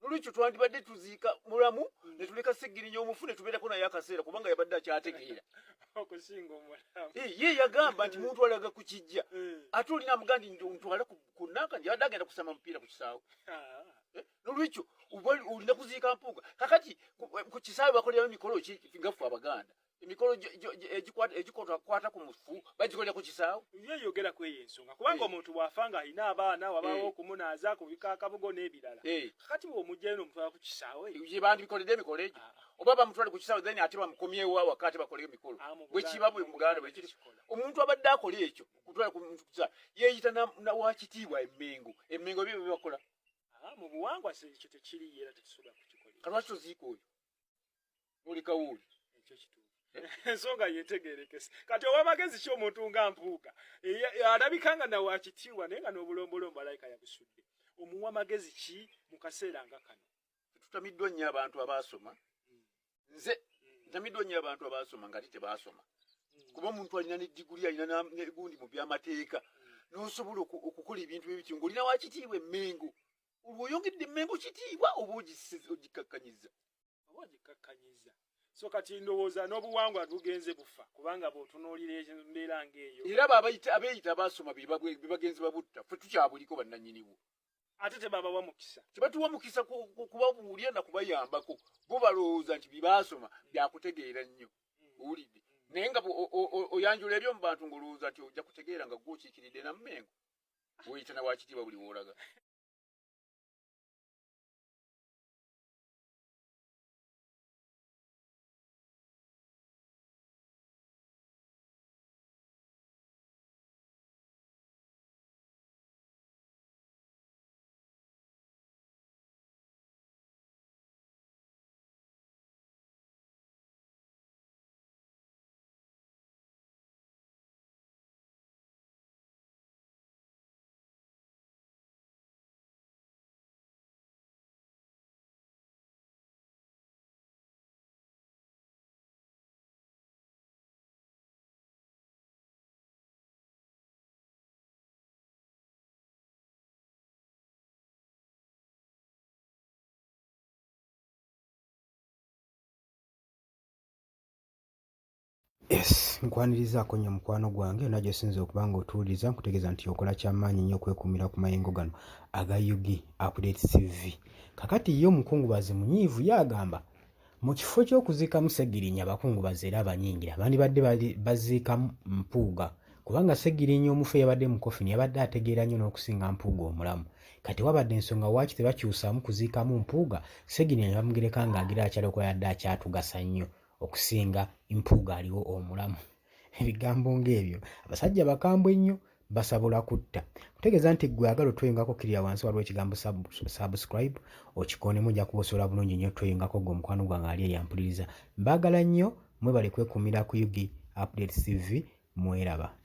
olwekyo twandibadde tuziika mulamu ne tuleka Sseggirinya omufu ne tubeerako naye akaseera kubanga yabadde akyategeera okusinga omulamu ye yagamba nti muntu alaga ku kijja ate olina amugaa nti ntwala ku nanka nti yabadde agenda kusama mupiira ku kisaawe n'olwekyo olina kuziika mpuuga kakati ku kisaawe bakolerayo emikolo ki ngaffe Abaganda emikolo egikwata ku mufu bagikolera ku kisaawe yeyogera ku eyo ensonga kubanga omuntu bw'afa nga alina abaana wabaawo okumunaaza kubika akabugo n'ebirala kakati bw'omugjayo n'omutwala ku kisaawe ye bandibikoledde emikolo egyo oba bamutwale ku kisaawe then ate bamukomyewo awaka ate bakole emikolo bwe kiba bwe Muganda bwe kiri omuntu abadde akola ekyo kutwala ku muntu ku kisaawe yeeyita wakitiibwa Emmengo ebyo bye bakola mu buwangwa ekyo tekiriyo era tekisobola kukikolera kalwaki toziika oyo olikawuuli ekyo kituufu ensonga yetegerekese kati ow'amagezi ki omuntu nga Mpuuga alabika nga nawe akitiibwa naye nga n'obulombolombo alayika yabusudde omuwa magezi ki mu kaseera nga kano tutamiddwa nnyo abantu abaasoma nze ntamiddwa nnyo abantu abaasoma nga ate tebaasoma kuba omuntu alina ne diguli alina negundi mu byamateeka n'osobola okukola ebintu ebityo ng'olina wakitiibwa Emmengo olwo oyongedde Emmengo kitiibwa oba ogikakkanyiza so kati ndowooza n'obuwangwa bugenze bufa kubanga bw'otunuulira embeera ng'eyo era abeeyita baasoma bebagenzi babutta ffe tukyabuliko bannannyiniwo ate tebabawa mukisa tebatuwa mukisa kubabuulira na kubayambako bo balowooza nti byebaasoma byakutegeera nnyo owulidde naye nga oyanjula ebyo mu bantu ng'olowooza nti ojja kutegeera nga gwe okiikiridde na Mmengo weeyita na wakitiibwa buli woolaga Yes, nkwanirizaako nnyo mukwano gwange najjo sinza okuba nga otuwuliriza nkutegeeza nti okola kyamaanyi nnyo okwekuumira ku mayengo gano aga UG Update TV. Kakati ye omukungubazi munyiivu yagamba mu kifo ky'okuziikamu Sseggirinya abakungubazi era abanyingira bandibadde baziikamu Mpuuga kubanga Sseggirinya omufu yabadde mu kofini yabadde ategeera nnyo n'okusinga Mpuuga omulamu. Kati wabadde ensonga lwaki tebakyusamu kuziikamu Mpuuga Sseggirinya bamugereka ng'agira akyaloko yadde akyatugasa nnyo okusinga Mpuuga aliwo omulamu. Ebigambo ng'ebyo abasajja bakambwe nnyo basabola kutta. Kutegeeza nti gwe agala otweyungako kirya wansi waliwo ekigambo subscribe okikoone mujja kubosola bulungi nnyo tweyungako gwe omukwano gwange ali eyampuliriza. Mbaagala nnyo mwebale kwekuumira ku UG Update TV mweraba.